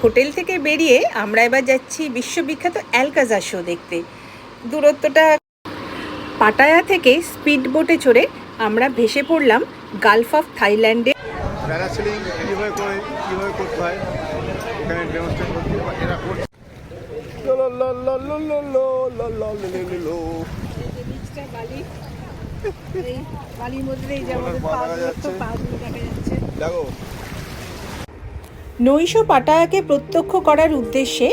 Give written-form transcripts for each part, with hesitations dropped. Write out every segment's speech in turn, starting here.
Hotel থেকে বেরিয়ে আমরা এবার যাচ্ছি বিশ্ববিখ্যাত অ্যালকাজার শো দেখতে। দূরত্বটা পাটায়া থেকে স্পিড বোটে চড়ে আমরা ভেসে পড়লাম গালফ অফ থাইল্যান্ডে। প্যারাসেলিং কীভাবে করতে হয় এখানে ডেমনস্ট্রেট করতে এরা করছে। নৈশ পাটায়াকে প্রত্যক্ষ করার উদ্দেশ্যে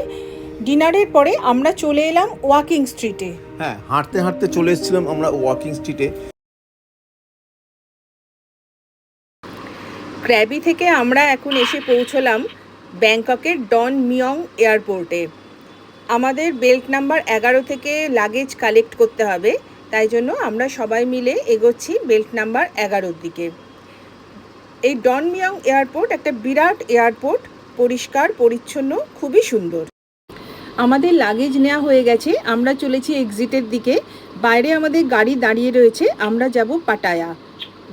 ডিনারের পরে আমরা চলে এলাম ওয়াকিং স্ট্রিটে। হ্যাঁ, হাঁটতে হাঁটতে চলে এসেছিলাম আমরা ওয়াকিং স্ট্রিটে। ক্র্যাবি থেকে আমরা এখন এসে পৌঁছলাম ব্যাংককের ডন মিয়ং এয়ারপোর্টে। আমাদের বেল্ট নাম্বার 11 থেকে লাগেজ কালেক্ট করতে হবে, তাই জন্য আমরা সবাই মিলে এগোচ্ছি বেল্ট নাম্বার 11-র দিকে। এই ডন মিয়ং এয়ারপোর্ট একটা বিরাট এয়ারপোর্ট, পরিষ্কার পরিচ্ছন্ন, খুবই সুন্দর। আমাদের লাগেজ নেওয়া হয়ে গেছে, আমরা চলেছি এক্সিটের দিকে। বাইরে আমাদের গাড়ি দাঁড়িয়ে রয়েছে, আমরা যাব পাটায়া।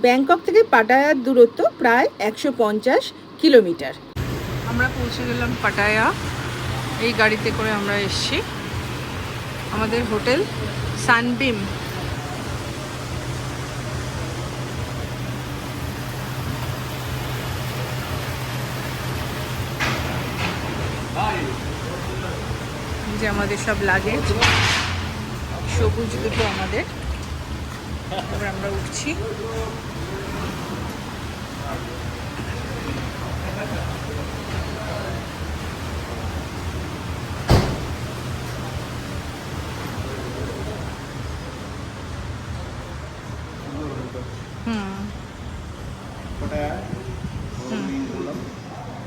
ব্যাংকক থেকে পাটায়ার দূরত্ব প্রায় 150 কিলোমিটার। আমরা পৌঁছে গেলাম পাটায়া, এই গাড়িতে করে আমরা এসেছি। আমাদের হোটেল সানবিম। যে আমাদের সব লাগেজ, সবুজ দুটো আমাদের। এবার আমরা উঠছি।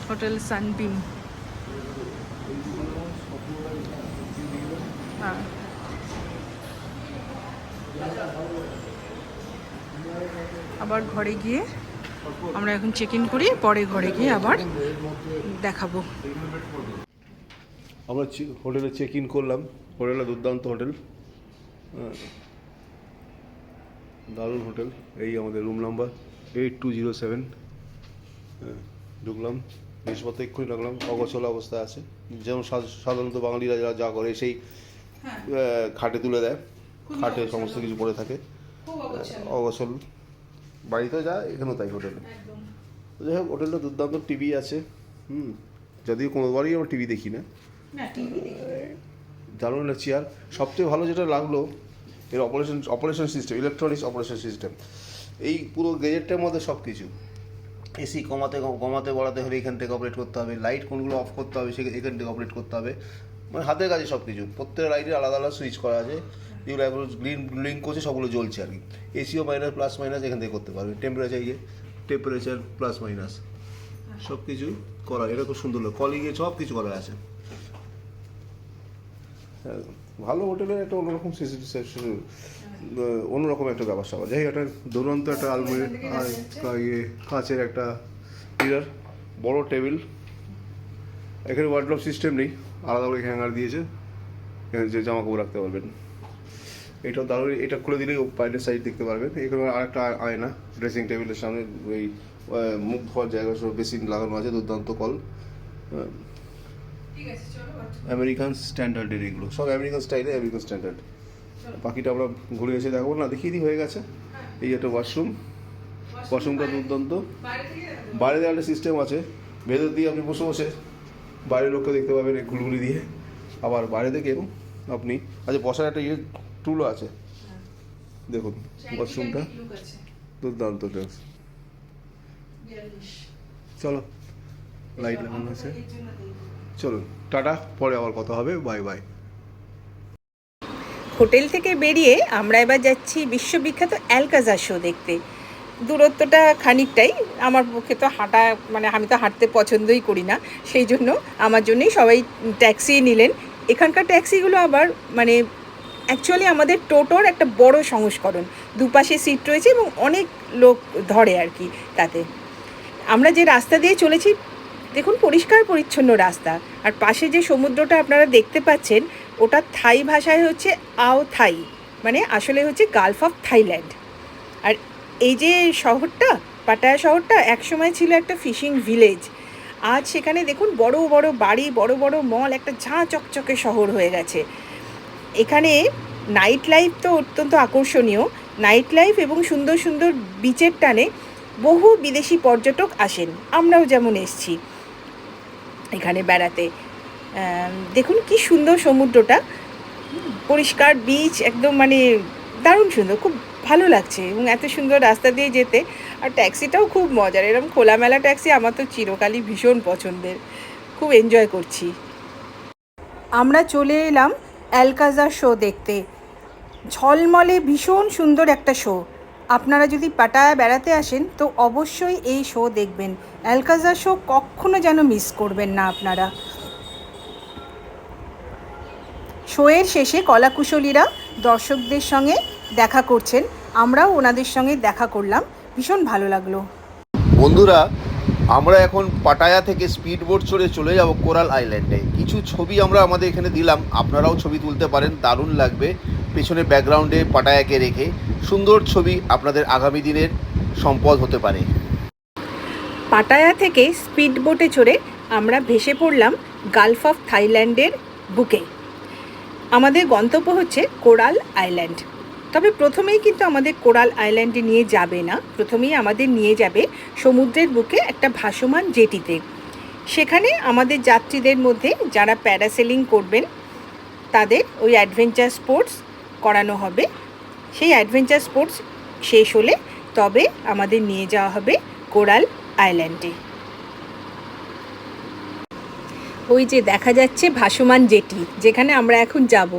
হোটেল সানবিম। হ্যাঁ, আবার ঘরে গিয়ে আমরা এখন চেক ইন করি, পরে ঘরে গিয়ে আবার দেখাবো। আমরা হোটেলে চেক ইন করলাম। হোটেলটা দুর্দান্ত হোটেল, দারুণ হোটেল। এই আমাদের রুম নাম্বার 8207। ঢুকলাম, জিনিসপত্র এক্ষুনি রাখলাম, অগোছালো অবস্থায় আছে। যেমন সাধারণত বাঙালিরা যারা যা করে সেই খাটে তুলে দেয়, খাটে সমস্ত কিছু পড়ে থাকে, অগোছল। বাড়িতে যা, এখানেও তাই হোটেলে। যাই হোক, হোটেলটা দুর্দান্ত, টিভি আছে। যদিও কোনোবারই আমরা টিভি দেখি না। দারুণ একটা চেয়ার। সবচেয়ে ভালো যেটা লাগলো এর operation system, electronics operation system. এই পুরো গেজেটটার মধ্যে সব কিছু, এসি কমাতে বাড়াতে হলে এখান থেকে অপারেট করতে হবে, লাইট কোনগুলো অফ করতে হবে সে এখান থেকে অপারেট করতে হবে, মানে হাতের কাছে সব কিছু। প্রত্যেকটা লাইটের আলাদা আলাদা সুইচ করা আছে, যেগুলো গ্রিন ব্লিঙ্ক করছে সবগুলো জ্বলছে আর কি। এসিও মাইনাস প্লাস মাইনাস এখান থেকে করতে পারবে। টেম্পারেচার প্লাস মাইনাস সব কিছু করা। এটা খুব সুন্দর লাগে, কলিংয়ে সব কিছু করা আছে। ভালো হোটেলের একটা অন্যরকম একটা ব্যাপার স্যাপার। যাই একটা দুরন্ত একটা আলমারি, কাঁচের একটা মিরর, বড় টেবিল। এখানে ওয়ার্ড্রপ সিস্টেম নেই, আলাদা করে হ্যাঙ্গার দিয়েছে, এখানে যে জামা কাপড় রাখতে পারবেন। এটাও দারুণ। এটা খুলে দিলেই বাইরের সাইড দেখতে পারবেন। এখানে আরেকটা আয়না, ড্রেসিং টেবিলের সামনে ওই মুখ ধোয়ার জায়গা সব বেসিন লাগানো আছে, দুর্দান্ত কল। আমেরিকান স্ট্যান্ডার্ডের এগুলো সব, আমেরিকান স্টাইলে, আমেরিকান স্ট্যান্ডার্ড। বাকিটা আমরা ঘুরে এসে দেখাবো না, দেখিয়ে দিই, হয়ে গেছে। এই একটা ওয়াশরুমটা দুর্দান্ত। বাইরে একটা সিস্টেম আছে, ভেতর দিয়ে আপনি বসে বসে বাইরের লোককে দেখতে পাবেন এই গুলগুলি দিয়ে। আবার বাইরে থেকে আপনি বসার একটা টুলও আছে। দেখুন ওয়াশরুমটা দুর্দান্ত। চলো, লাইট লাগানো আছে, চলুন টাটা, পরে আবার কথা হবে, বাই বাই। হোটেল থেকে বেরিয়ে আমরা এবার যাচ্ছি বিশ্ববিখ্যাত অ্যালকাজার শো দেখতে। দূরত্বটা খানিকটাই, আমার পক্ষে তো হাঁটা, মানে আমি তো হাঁটতে পছন্দই করি না, সেই জন্য আমার জন্যই সবাই ট্যাক্সি নিলেন। এখানকার ট্যাক্সিগুলো আবার মানে অ্যাকচুয়ালি আমাদের টোটোর একটা বড় সংস্করণ, দুপাশে সিট রয়েছে এবং অনেক লোক ধরে আর কি। তাতে আমরা যে রাস্তা দিয়ে চলেছি, দেখুন পরিষ্কার পরিচ্ছন্ন রাস্তা, আর পাশে যে সমুদ্রটা আপনারা দেখতে পাচ্ছেন ওটা থাই ভাষায় হচ্ছে আও থাই, মানে আসলে হচ্ছে গালফ অফ থাইল্যান্ড। আর এই যে শহরটা, পাটায়া শহরটা একসময় ছিল একটা ফিশিং ভিলেজ। আজ সেখানে দেখুন বড় বড় বাড়ি, বড় বড় মল, একটা ঝাঁ চকচকে শহর হয়ে গেছে। এখানে নাইট লাইফ তো অত্যন্ত আকর্ষণীয়। নাইট লাইফ এবং সুন্দর সুন্দর বিচের টানে বহু বিদেশি পর্যটক আসেন, আমরাও যেমন এসছি এখানে বেড়াতে। দেখুন কি সুন্দর সমুদ্রটা, পরিষ্কার বিচ, একদম মানে দারুণ সুন্দর, খুব ভালো লাগছে। এবং এত সুন্দর রাস্তা দিয়ে যেতে, আর ট্যাক্সিটাও খুব মজার, এরকম খোলামেলা ট্যাক্সি আমার তো চিরকালই ভীষণ পছন্দের, খুব এনজয় করছি। আমরা চলে এলাম অ্যালকাজার শো দেখতে। ঝলমলে ভীষণ সুন্দর একটা শো। আপনারা যদি পাটায়া বেড়াতে আসেন তো অবশ্যই এই শো দেখবেন। অ্যালকাজার শো কখনো যেন মিস করবেন না আপনারা। শোয়ের শেষে কলাকুশলীরা দর্শকদের সঙ্গে দেখা করছেন, আমরাও ওনাদের সঙ্গে দেখা করলাম, ভীষণ ভালো লাগলো। বন্ধুরা, আমরা এখন পাটায়া থেকে স্পিড বোট চড়ে চলে যাব কোরাল আইল্যান্ডে। কিছু ছবি আমরা আমাদের এখানে দিলাম, আপনারাও ছবি তুলতে পারেন, দারুণ লাগবে। পেছনে ব্যাকগ্রাউন্ডে পাটায়াকে রেখে সুন্দর ছবি আপনাদের আগামী দিনের সম্পদ হতে পারে। পাটায়া থেকে স্পিড বোটে চড়ে আমরা ভেসে পড়লাম গালফ অফ থাইল্যান্ডের বুকে। আমাদের গন্তব্য হচ্ছে কোরাল আইল্যান্ড। তবে প্রথমেই কিন্তু আমাদের কোরাল আইল্যান্ডে নিয়ে যাবে না, প্রথমেই আমাদের নিয়ে যাবে সমুদ্রের বুকে একটা ভাসমান জেটিতে। সেখানে আমাদের যাত্রীদের মধ্যে যারা প্যারাসেলিং করবেন তাদের ওই অ্যাডভেঞ্চার স্পোর্টস করানো হবে। সেই অ্যাডভেঞ্চার স্পোর্টস শেষ হলে তবে আমাদের নিয়ে যাওয়া হবে কোরাল আইল্যান্ডে। ওই যে দেখা যাচ্ছে ভাসমান জেটি, যেখানে আমরা এখন যাব,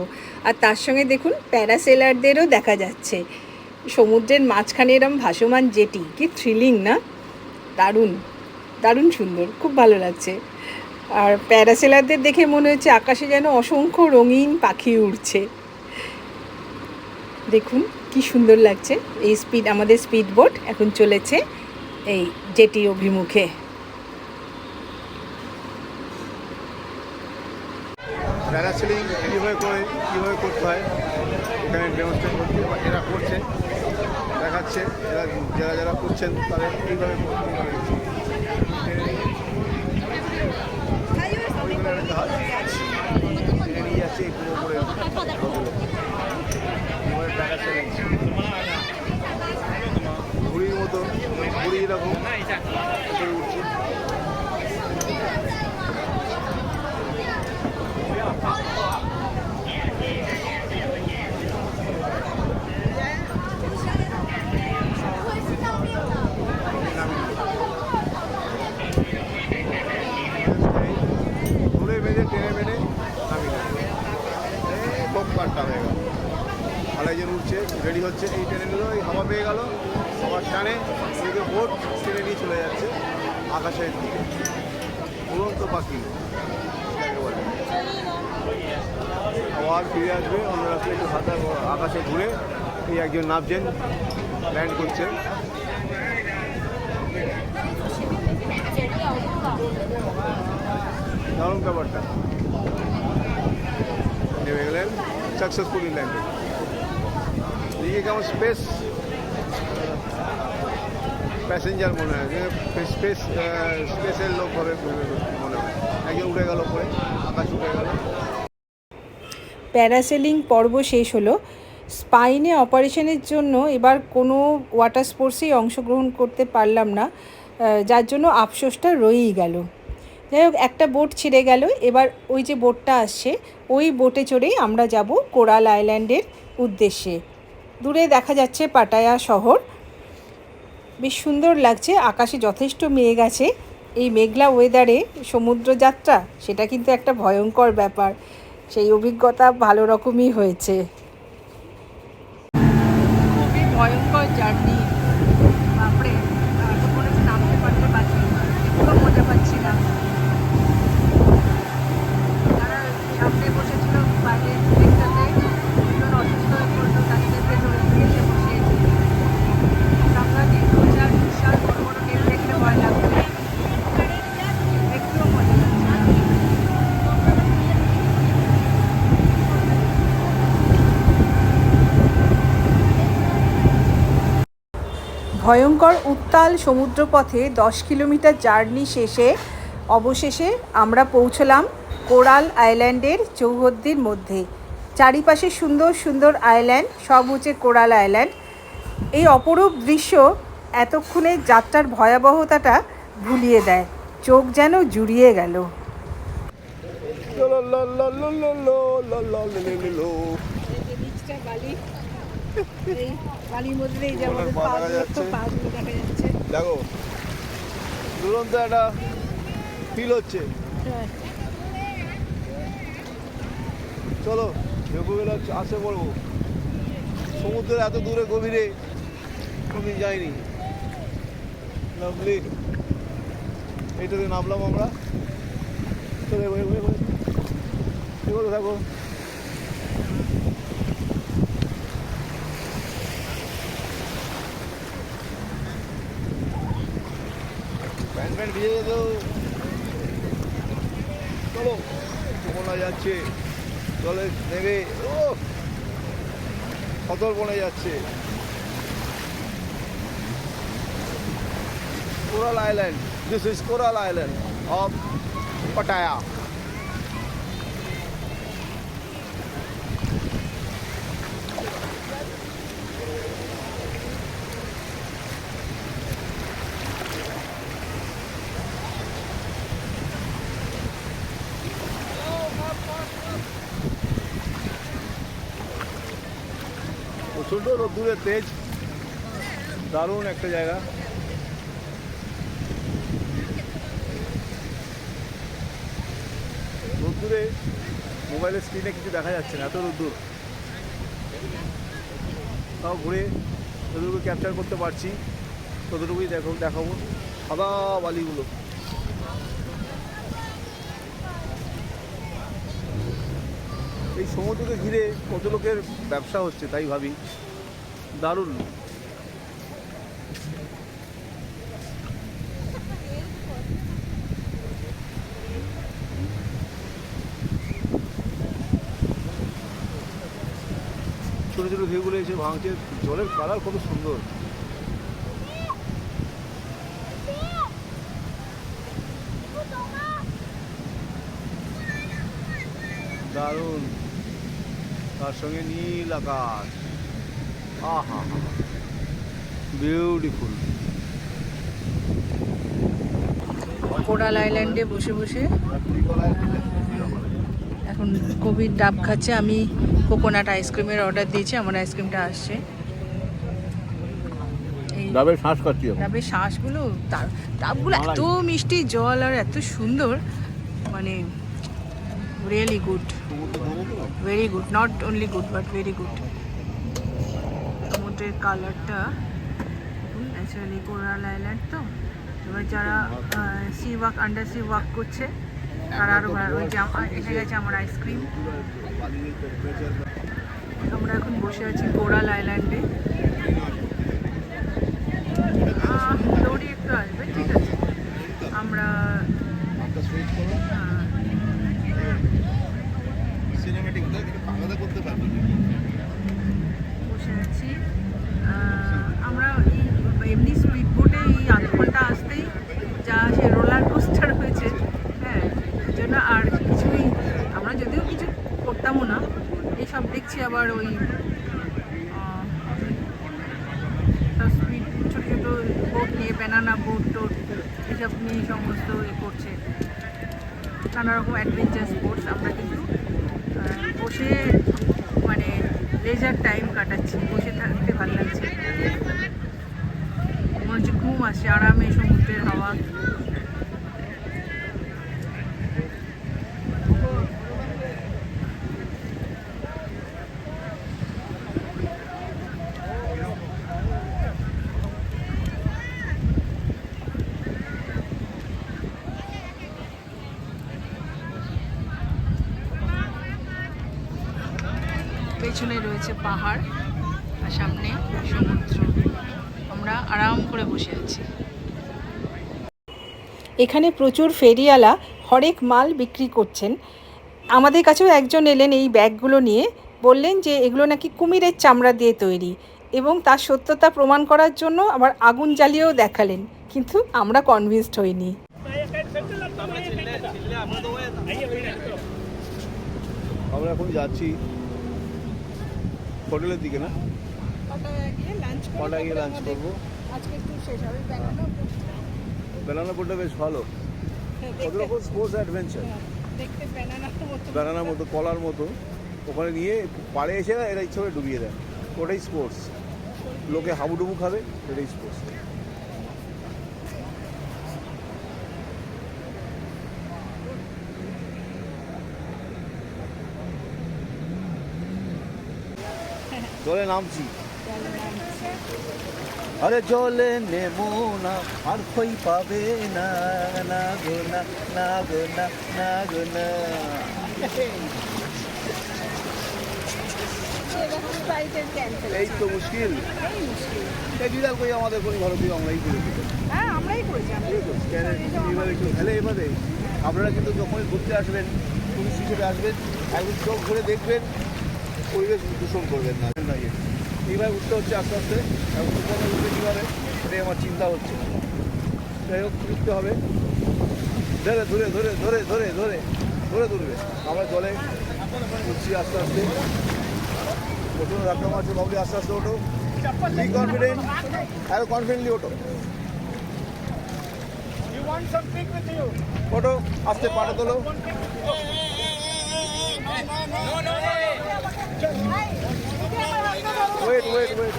আর তার সঙ্গে দেখুন প্যারাসেলারদেরও দেখা যাচ্ছে। সমুদ্রের মাঝখানে এরম ভাসমান জেটি, কি থ্রিলিং না? দারুণ দারুণ সুন্দর, খুব ভালো লাগছে। আর প্যারাসেলারদের দেখে মনে হচ্ছে আকাশে যেন অসংখ্য রঙিন পাখি উড়ছে। দেখুন কি সুন্দর লাগছে। এই আমাদের স্পিড বোট এখন চলেছে এই জেটি অভিমুখে। প্যারাসেলিং কীভাবে করতে হয় এখানে ডেমনস্ট্রেট করছে, এরা করছে, দেখাচ্ছে। যারা করছেন তারা এইভাবে নিয়ে যাচ্ছে পুরো করে ঘুড়ির মতো, ঘুড়ি এরকম উঠছে। আড়াইজন উঠছে, রেডি হচ্ছে, এই ট্রেনে নিল, এই হাওয়া পেয়ে গেল, আবার টানে ওইদিকে বোট টেনে নিয়ে চলে যাচ্ছে আকাশের দিকে। উড়ন্ত পাখি বলে। আবার ফিরে আসবে অন্য রাস্তায়, একটু হাতে আকাশে ঘুরে এই একজন নামছেন, ল্যান্ড করছেন। দারুণ ব্যাপারটা, নেমে গেলেন সাকসেসফুলি ল্যান্ডে। দিকে কেমন প্যাসেঞ্জার মনে হয়, স্পেসের লোক হবে মনে হয়। একজন উঠে গেল পরে, আকাশ উঠে গেল। প্যারাসেলিং পর্ব শেষ হলো। স্পাইনে অপারেশনের জন্য এবার কোনো ওয়াটার স্পোর্টসেই অংশগ্রহণ করতে পারলাম না, যার জন্য আফসোসটা রয়েই গেল। যাই হোক, একটা বোট ছেড়ে গেল, এবার ওই যে বোটটা আসছে ওই বোটে চড়েই আমরা যাব কোরাল আইল্যান্ডের উদ্দেশ্যে। দূরে দেখা যাচ্ছে পাটায়া শহর, বেশ সুন্দর লাগছে। আকাশে যথেষ্ট মেঘ আছে। এই মেঘলা ওয়েদারে সমুদ্র যাত্রা সেটা কিন্তু একটা ভয়ঙ্কর ব্যাপার, সেই অভিজ্ঞতা ভালো রকমই হয়েছে। খুবই ভয়ঙ্কর জার্নি, বাপরে, নামতে পারলে বাকি, একটু মজা পাচ্ছি না। যারা সামনে বসেছিল বাইরে দেখতে দুজন অসুস্থ হয়ে পড়লো, তাদেরকে ধরে দিয়েছে বসে। আমরা বিশাল বিশাল বড় বড় ঢেউ দেখলে ভয় লাগবে, একটুও মজা লাগছে না। ভয়ঙ্কর উত্তাল সমুদ্রপথে 10 কিলোমিটার জার্নি শেষে অবশেষে আমরা পৌঁছলাম কোরাল আইল্যান্ডের চৌহদ্দির মধ্যে। চারিপাশে সুন্দর সুন্দর আইল্যান্ড, সব হচ্ছে কোরাল আইল্যান্ড। এই অপরূপ দৃশ্য এতক্ষণে যাত্রার ভয়াবহতাটা ভুলিয়ে দেয়, চোখ যেন জুড়িয়ে গেল। দেখো দুরন্ত একটা ফিল হচ্ছে। চলো ঢেকুগুলো আসে পড়বো। সমুদ্রের এত দূরে গভীরে কোনদিন যাইনি। লাভলি, এইটাতে নামলাম আমরা। চলো থাকো। প্যান্ট প্যান্ট ভিজে যেত। চলো কমলা যাচ্ছে, জলে নেবে। ও সতর্পণে যাচ্ছে। Coral island, this is coral island of Pattaya. প্রচণ্ড রোদ্দুরের তেজ, দারুণ একটা জায়গা। রোদ্দুরে মোবাইলের স্ক্রিনে কিছু দেখা যাচ্ছে না, এত রোদ্দুর। তাও ঘুরে যতটুকু ক্যাপচার করতে পারছি ততটুকুই দেখাবো সাদা বালিগুলো। এই সমুদ্রকে ঘিরে কত লোকের ব্যবসা হচ্ছে তাই ভাবি, দারুণ। ছোটো ছোটো ঢেউগুলো এসে ভাঙছে, জলের কালার কত সুন্দর। দারুণ, তার সঙ্গে নীল আকাশ। আহা, বিউটিফুল। কোরাল আইল্যান্ডে বসে বসে এখন কোভিড ডাব খাচ্ছে। আমি কোকোনাট আইসক্রিমের অর্ডার দিয়েছি, আমার আইসক্রিমটা আসছে। এই ডাবের শ্বাস খাচ্ছি। ডাবের শ্বাসগুলো, ডাবগুলো এত মিষ্টি, জল আর এত সুন্দর, মানে really good, very good, not only good but very good. সমুদ্রের কালারটা ন্যাচারালি, কোরাল আইল্যান্ড তো। এবার যারা sea walk, under sea walk করছে তারা আরও ভালো। ওই যে এসে গেছে আমার আইসক্রিম। আমরা এখন বসে আছি কোরাল আইল্যান্ডে। দৌড়ি একটু আসবে, ঠিক আছে। আমরা বসে আছি। আমরা এমনি স্পিড বোটে এই আধ ঘন্টা আসতেই যা সে রোলার কোস্টার হয়েছে, হ্যাঁ, এই জন্য আর কিছুই, আমরা যদিও কিছু করতামও না। এইসব দেখছি আবার ওই সব স্পিড ছোটো ছোটো বোট নিয়ে, ব্যানানা বোট টোট এসব নিয়ে সমস্ত করছে, নানা রকম অ্যাডভেঞ্চার স্পোর্টস। আমরা কিন্তু বসে মানে লেজার টাইম কাটাচ্ছি, বসে থাকতে ভালো লাগছে, মনে হচ্ছে ঘুম আসছে, আরামে সমুদ্রের হাওয়া। পেছনে রয়েছে পাহাড় আর সামনে সমুদ্র। আমরা আরাম করে বসে আছি। এখানে প্রচুর ফেরিওয়ালা হরেক মাল বিক্রি করছেন। আমাদের কাছেও একজন এলেন এই ব্যাগগুলো নিয়ে, বললেন যে এগুলো নাকি কুমিরের চামড়া দিয়ে তৈরি, এবং তার সত্যতা প্রমাণ করার জন্য আবার আগুন জ্বালিয়েও দেখালেন, কিন্তু আমরা কনভিন্সড হইনি। আমরা এখন যাচ্ছি হোটেলের দিকে, না কটায় গিয়ে লাঞ্চ করবো। ব্যানানা বোটটা বেশ ভালো, কত রকম স্পোর্টস অ্যাডভেঞ্চার, ব্যানানার মতো কলার মতো ওখানে নিয়ে পাড়ে এসে না এরা ইচ্ছে করে ডুবিয়ে দেয়, ওটাই স্পোর্টস। লোকে হাবুডুবু খাবে, এটাই স্পোর্টস। জলে নামছি, আরে জলে নেমো না আর খই পাবে না, না গো না, না গো না, না গো না। এই তো মুশকিল, এই বিড়াল কই আমাদের কোনো ভারতীয় আমরাই করেছি। এইভাবে একটু হেলে এভাবে আপনারা কিন্তু যখনই ঘুরতে আসবেন, টুরিস্ট হিসেবে আসবেন, একদম চোখ ঘুরে দেখবেন, পরিবেশ দূষণ করবেন না। এইভাবে উঠতে হচ্ছে আস্তে আস্তে, উঠতে কীভাবে এটাই আমার চিন্তা হচ্ছে। যাই হোক উঠতে হবে, ধরে ধরে ধরে ধরে ধরে ধরে ধরে তুলবে। আমরা জলে উঠছি আস্তে আস্তে, প্রথমে ধাক্কা মারছে, বাবলি আস্তে আস্তে ওঠো, বি কনফিডেন্ট, আরো কনফিডেন্টলি ওঠো, ওঠো আস্তে, পাটা তোলো। ওয়েট ওয়েট ওয়েট,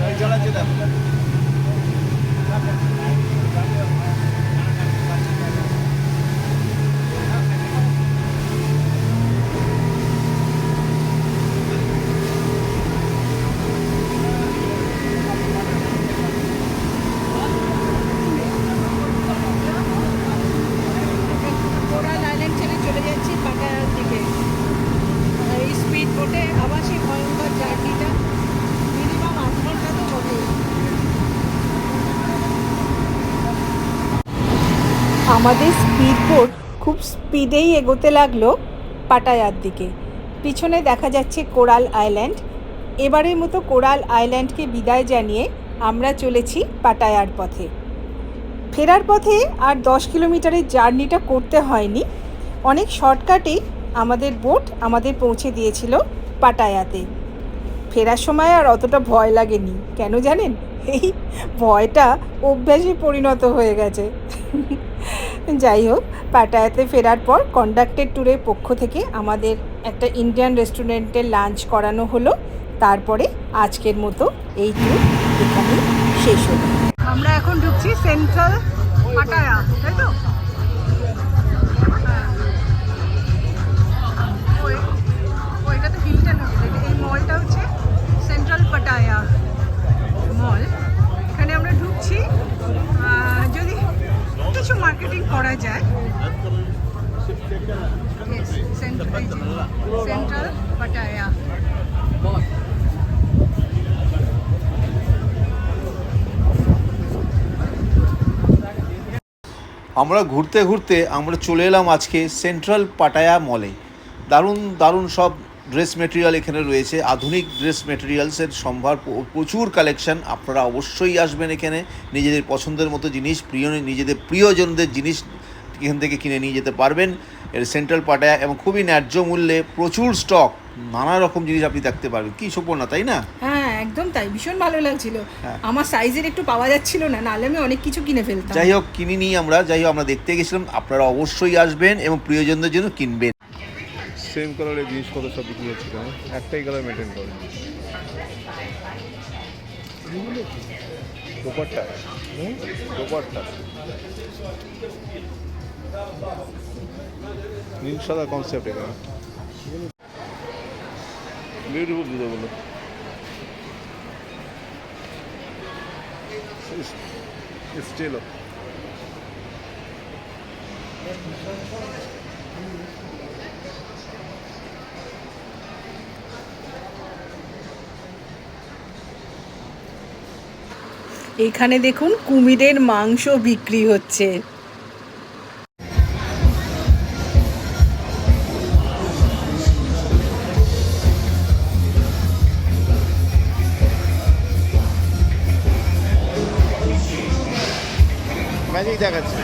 গাড়ি চালাচ্ছে দেখো। কোরাল আইল্যান্ড ছেড়ে চলে যাচ্ছি পাটায়ার দিকে। এই স্পিড বোটে আবার সেই ভয়ঙ্কর জার্নিটা মিনিমাম 8 ঘন্টা তো হবে। আমাদের স্পিড বোট খুব স্পিডেই এগোতে লাগলো পাটায়ার দিকে। পিছনে দেখা যাচ্ছে কোরাল আইল্যান্ড। এবারের মতো কোরাল আইল্যান্ডকে বিদায় জানিয়ে আমরা চলেছি পাটায়ার পথে। ফেরার পথে আর 10 কিলোমিটারের জার্নিটা করতে হয়নি, অনেক শর্টকাটেই আমাদের বোট আমাদের পৌঁছে দিয়েছিল পাটায়াতে। ফেরার সময় আর অতটা ভয় লাগেনি, কেন জানেন? এই ভয়টা অভ্যাসে পরিণত হয়ে গেছে। যাই হোক, পাটায়াতে ফেরার পর কন্ডাক্টেড ট্যুরের পক্ষ থেকে আমাদের একটা ইন্ডিয়ান রেস্টুরেন্টে লাঞ্চ করানো হলো। তারপরে আজকের মতো এই ট্যুর এখানে শেষ হলো। আমরা এখন ঢুকছি সেন্ট্রাল পাটায়া, তাই তো? ওইটা তো হিলটন হোটেল, এই মলটা হচ্ছে সেন্ট্রাল পাটায়া মল। এখানে আমরা ঢুকছি, যদি কিছু মার্কেটিং করা যায়। Central Pattaya. আমরা ঘুরতে ঘুরতে আমরা চলে এলাম আজকে সেন্ট্রাল পাটায়া মলে। দারুণ দারুণ সব ড্রেস মেটেরিয়াল এখানে রয়েছে, আধুনিক ড্রেস মেটেরিয়ালসের সম্ভার, প্রচুর কালেকশন। আপনারা অবশ্যই আসবেন এখানে, নিজেদের পছন্দের মতো জিনিস, নিজেদের প্রিয়জনদের জিনিস এখান থেকে কিনে নিয়ে যেতে পারবেন। এর সেন্ট্রাল পাটায়া, এবং খুবই ন্যায্য মূল্যে প্রচুর স্টক, নানা রকম জিনিস আপনি দেখতে পারবেন। কি সুপর্ণা, তাই না? হ্যাঁ, একদম তাই, ভীষণ ভালো লাগছিল। আমার সাইজের একটু পাওয়া যাচ্ছিল না, নাহলে আমি অনেক কিছু কিনে ফেলতাম। যাই হোক কিনে নিই আমরা, যাই হোক আমরা দেখতে গেছিলাম। আপনারা অবশ্যই আসবেন এবং প্রিয়জনদের জন্য কিনবেন। সেম কালারের জিনিসপত্র সব বিক্রি হচ্ছে, একটাই কালার মেনটেন করে। দোপাট্টা, দোপাট্টা নীল সাদা কনসেপ্ট এখানে, বিউটিফুল জুতোগুলো। স্টিল এখানে দেখুন কুমিরের মাংস বিক্রি হচ্ছে। ম্যাজিক দেখাচ্ছে।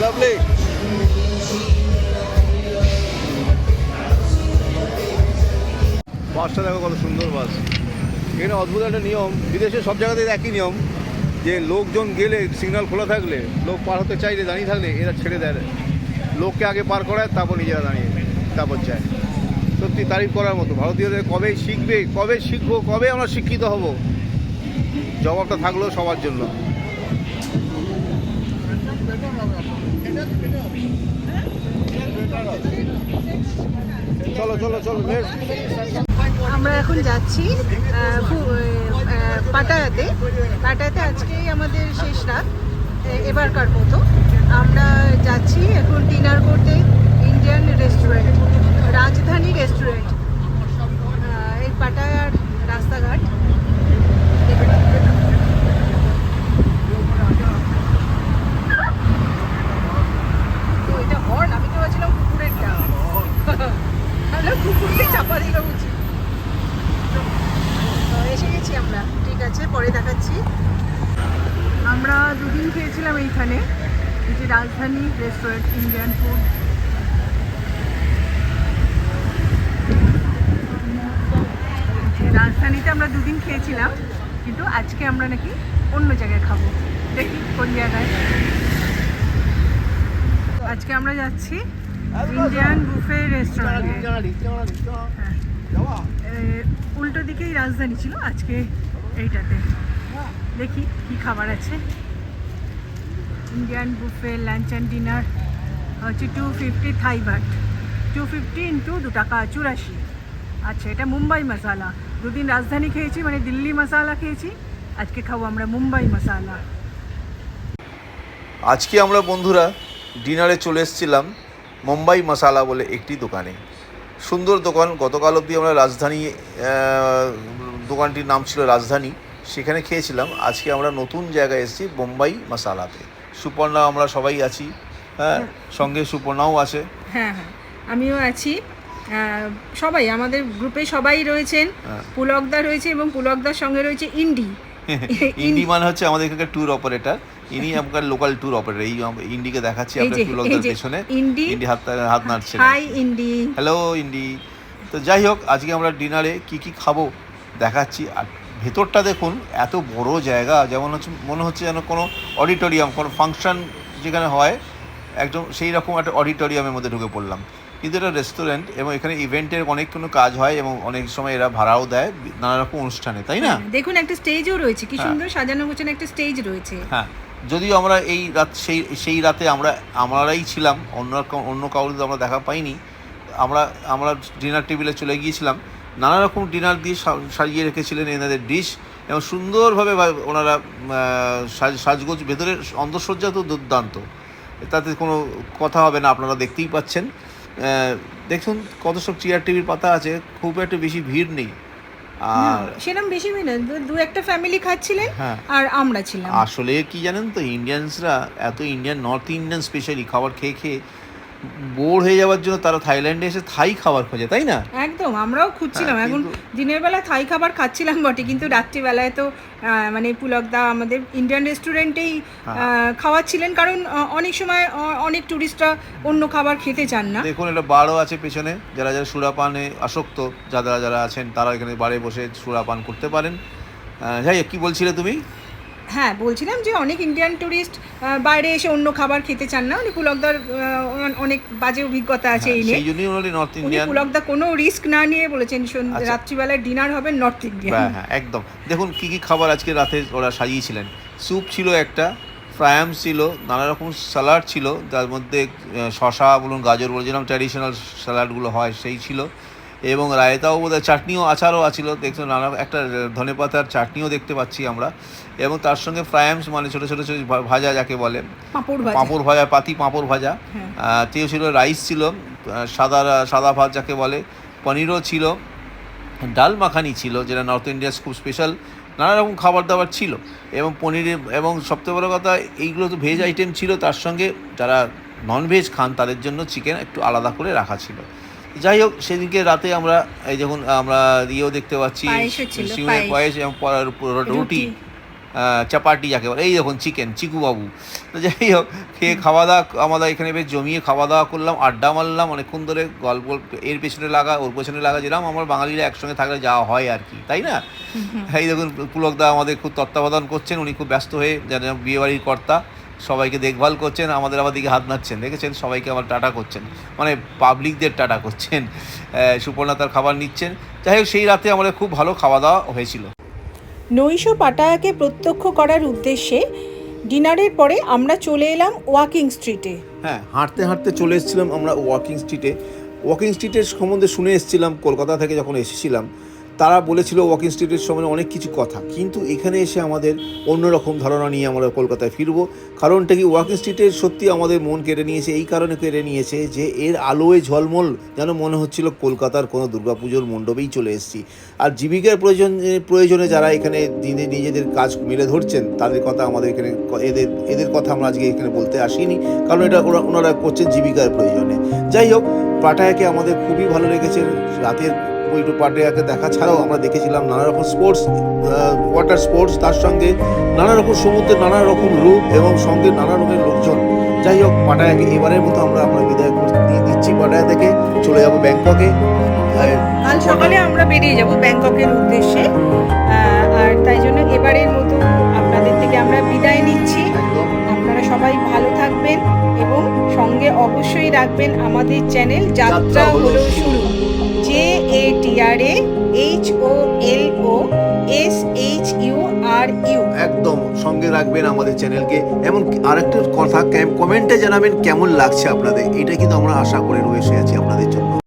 লাভলি। বাসটা দেখো কত সুন্দর বাস। এখানে অদ্ভুত একটা নিয়ম, বিদেশে সব জায়গাতে একই নিয়ম, যে লোকজন গেলে সিগন্যাল খোলা থাকলে, লোক পার হতে চাইলে দাঁড়িয়ে থাকলে এরা ছেড়ে দেয়, লোককে আগে পার করায় তারপর নিজেরা দাঁড়িয়ে তারপর যায়। সত্যি তারিফ করার মতো। ভারতীয়দের কবে শিখবে, কবে শিখবো, কবে আমরা শিক্ষিত হব, জবাবটা থাকলো সবার জন্য। চলো চলো চলো। আমরা এখন যাচ্ছি পাটায়াতে। পাটায়াতে আজকেই আমাদের শেষ রাত এবারকার মতো। আমরা যাচ্ছি এখন ডিনার করতে ইন্ডিয়ান রেস্টুরেন্ট, রাজধানী রেস্টুরেন্ট। এই পাটায়ার রাস্তাঘাট তো এটা হর্ন, আমি তো ভাবছিলাম কুকুরেরটা। কুকুরকে চাপা দিল উচিত। এসে গেছি আমরা, ঠিক আছে, পরে দেখাচ্ছি। আমরা দুদিন খেয়েছিলাম এইখানে, এই যে রাজধানী রেস্টুরেন্ট, ইন্ডিয়ান ফুড। রাজধানীতে আমরা দুদিন খেয়েছিলাম, কিন্তু আজকে আমরা নাকি অন্য জায়গায় খাবো, দেখি কোন জায়গায়। আজকে আমরা যাচ্ছি ইন্ডিয়ান বুফে রেস্টুরেন্টে। উল্টো দিকেই রাজধানী ছিল, আজকে এইটাতে। দেখি কি খাবার আছে। Indian buffet lunch and dinner হচ্ছে 250 থাই বাট, 250 ইন্টু 2 টাকা 84। আচ্ছা, এটা মুম্বাই মশালা। দুদিন রাজধানী খেয়েছি, মানে দিল্লি মশালা খেয়েছি, আজকে খাবো আমরা মুম্বাই মশালা। আজকে আমরা বন্ধুরা ডিনারে চলে এসেছিলাম মুম্বাই মশালা বলে একটি দোকানে। সুন্দর দোকান। গতকাল অবধি আমরা রাজধানী, দোকানটির নাম ছিল রাজধানী, সেখানে খেয়েছিলাম। আজকে আমরা নতুন জায়গায় এসেছি মুম্বাই মশালাতে। সুপর্ণা, আমরা সবাই আছি, হ্যাঁ, সঙ্গে সুপর্ণাও আছে। হ্যাঁ হ্যাঁ, আমিও আছি। সবাই আমাদের গ্রুপে সবাই রয়েছেন। পুলকদা রয়েছে এবং পুলকদার সঙ্গে রয়েছে ইন্ডি। ইন্ডি মানে হচ্ছে আমাদের এখানকার ট্যুর অপারেটর। ইনি আমার লোকাল ট্যুর অপারেটর। এই ইন্ডিকে দেখাচ্ছি আপনার পুলকদার পেছনে। ইন্ডি হাত নাড়ছে। হাই ইন্ডি। হ্যালো ইন্ডি। তো যাই হোক, আজকে আমরা ডিনারে কি কি খাবো দেখাচ্ছি। আর ভেতরটা দেখুন, এত বড় জায়গা, যেমন হচ্ছে মনে হচ্ছে যেন কোনো অডিটোরিয়াম, কোনো ফাংশন যেখানে হয় একদম সেই রকম একটা অডিটোরিয়ামের মধ্যে ঢুকে পড়লাম। কিন্তু এটা রেস্টুরেন্ট এবং এখানে ইভেন্টের অনেক কোনো কাজ হয় এবং অনেক সময় এরা ভাড়াও দেয় নানা রকম অনুষ্ঠানে, তাই না? দেখুন একটা স্টেজও রয়েছে, কি সুন্দর সাজানো গোছানো একটা স্টেজ রয়েছে। হ্যাঁ, যদিও আমরা এই রাত সেই রাতে আমরাই ছিলাম, অন্য কাউকে আমরা দেখা পাইনি। আমরা ডিনার টেবিলে চলে গিয়েছিলাম। নানা রকম ডিনার দিয়ে সাজিয়ে রেখেছিলেন এনাদের ডিশ, এবং সুন্দরভাবে ওনারা সাজগোজ, ভেতরের অন্তঃসজ্জা তো দুর্দান্ত, তাতে কোনো কথা হবে না, আপনারা দেখতেই পাচ্ছেন। দেখুন কত সব চেয়ার টেবিল পাতা আছে, খুব একটা বেশি ভিড় নেই। আর সেরকম বেশি ভিড় না, দু একটা ফ্যামিলি খাচ্ছিলেন আর আমরা ছিলাম। আসলে কি জানেন তো, ইন্ডিয়ানসরা এত নর্থ ইন্ডিয়ান স্পেশালি খাবার খেয়ে খেয়ে বোর হয়ে যাওয়ার জন্য তারা থাইল্যান্ডে এসে থাই খাবার খোঁজে, তাই না? একদম, আমরাও খুঁজছিলাম। এখন দিনের বেলা থাই খাবার খাচ্ছিলাম বটে, কিন্তু রাত্রিবেলায় তো মানে পুলকদা আমাদের ইন্ডিয়ান রেস্টুরেন্টেই খাওয়াচ্ছিলেন, কারণ অনেক সময় অনেক টুরিস্টরা অন্য খাবার খেতে চান না। দেখুন, এটা বারও আছে পেছনে, যারা সুরাপানে আসক্ত, যারা আছেন তারা এখানে বারে বসে সুরাপান করতে পারেন। যাই হোক, কী বলছিলে তুমি? হ্যাঁ, বলছিলাম যে অনেক ইন্ডিয়ান টুরিস্ট বাইরে এসে অন্য খাবার খেতে চান না। উনি পুলকদার অনেক বাজে অভিজ্ঞতা আছে এই নিয়ে, সেই জন্যই উনি নর্থ ইন্ডিয়ান। পুলকদা কোনো রিস্ক না নিয়ে বলেছেন রাত্রিবেলায় ডিনার হবে নর্থ ইন্ডিয়ান। হ্যাঁ, একদম। দেখুন কি কি খাবার আজকে রাতে ওরা সাজিয়েছিলেন। স্যুপ ছিল একটা, ফ্রায়াম ছিল, নানা রকম স্যালাড ছিল, যার মধ্যে শশা বলুন, গাজর বলুন, যেরকম ট্র্যাডিশনাল স্যালাডগুলো হয় সেই ছিল, এবং রায়তাও বোধহয়, চাটনিও, আচারও আছিল। দেখছেন নানা একটা ধনেপাতার চাটনিও দেখতে পাচ্ছি আমরা, এবং তার সঙ্গে ফ্রায়ামস মানে ছোটো ছোটো ভাজা যাকে বলে, পাঁপড় ভাজা, পাঁপড় ভাজা, তেও ছিল, রাইস ছিল, সাদা ভাত যাকে বলে, পনিরও ছিল, ডাল মাখানি ছিল, যেটা নর্থ ইন্ডিয়ার খুব স্পেশাল। নানা রকম খাবার দাবার ছিল, এবং পনিরের, এবং সবথেকে বড় কথা এইগুলো তো ভেজ আইটেম ছিল। তার সঙ্গে যারা ননভেজ খান তাদের জন্য চিকেন একটু আলাদা করে রাখা ছিল। যাই হোক, সেদিনকে রাতে আমরা এই যখন আমরা ইয়েও দেখতে পাচ্ছি, পায়েসও ছিল, সিমের পায়েস এবং রুটি, চাপাটি যাকে বলে, এই দেখুন চিকেন, চিকুবাবু। তো যাই হোক, খেয়ে খাওয়া দাওয়া আমরা এখানে বেশ জমিয়ে খাওয়া দাওয়া করলাম, আড্ডা মারলাম অনেকক্ষণ ধরে, গল্প এর পেছনে লাগা ওর পেছনে লাগা, যেরকম আমরা বাঙালিরা একসঙ্গে থাকলে যাওয়া হয় আর কি, তাই না? এই দেখুন পুলকদা আমাদের খুব তত্ত্বাবধান করছেন, উনি খুব ব্যস্ত হয়ে যারা বিয়েবাড়ির কর্তা, সবাইকে দেখভাল করছেন, আমাদের আবার দিকে হাত নাড়ছেন, দেখেছেন সবাইকে আবার টাটা করছেন, মানে পাবলিকদের টাটা করছেন, সুপর্ণা তার খাবার নিচ্ছেন। যাই হোক, সেই রাতে আমাদের খুব ভালো খাওয়া দাওয়া হয়েছিল। নৈশ পাটায়াকে প্রত্যক্ষ করার উদ্দেশ্যে ডিনারের পরে আমরা চলে এলাম ওয়াকিং স্ট্রিটে। হ্যাঁ, হাঁটতে হাঁটতে চলে এসেছিলাম আমরা ওয়াকিং স্ট্রিটে। ওয়াকিং স্ট্রিটের সম্বন্ধে শুনে এসেছিলাম কলকাতা থেকে যখন এসেছিলাম, তারা বলেছিল ওয়াকিং স্ট্রিটের সম্বন্ধে অনেক কিছু কথা, কিন্তু এখানে এসে আমাদের অন্যরকম ধারণা নিয়ে আমরা কলকাতায় ফিরবো। কারণটা কি, ওয়াকিং স্ট্রিটের সত্যি আমাদের মন কেড়ে নিয়েছে, এই কারণে কেড়ে নিয়েছে যে এর আলোয় ঝলমল যেন মনে হচ্ছিল কলকাতার কোনো দুর্গাপুজোর মণ্ডপেই চলে এসেছি। আর জীবিকার প্রয়োজনে যারা এখানে দিনে নিজেদের কাজ মেলে ধরছেন, তাদের কথা আমাদের এখানে এদের কথা আমরা আজকে এখানে বলতে আসিনি, কারণ এটা ওনারা করছেন জীবিকার প্রয়োজনে। যাই হোক, পাটায়াকে আমাদের খুবই ভালো লেগেছে। রাতের ওই পাটায়াকে দেখা ছাড়াও আমরা দেখেছিলাম নানা রকম স্পোর্টস, ওয়াটার স্পোর্টস, তার সঙ্গে নানা রকম সমুদ্রের নানা রকম রূপ এবং সঙ্গে নানা রকমের লোকজন। যাই হোক, পাটায়াকে এবারের মতো আমরা বিদায় দিয়ে দিচ্ছি। পাটায়া থেকে চলে যাব ব্যাংককে। কাল সকালে আমরা বেরিয়ে যাব ব্যাংককের উদ্দেশ্যে, আর তাই জন্য এবারের মতো আপনাদের থেকে আমরা বিদায় নিচ্ছি। আপনারা সবাই ভালো থাকবেন এবং সঙ্গে অবশ্যই রাখবেন আমাদের চ্যানেল যাত্রা হলো শুরু, JATRAHOLOSHURU। একদম সঙ্গে রাখবেন আমাদের চ্যানেলকে, এবং আরেকটা কথা, কমেন্টে জানাবেন কেমন লাগছে আপনাদের, এটা কিন্তু আমরা আশা করে রয়েছে আছি।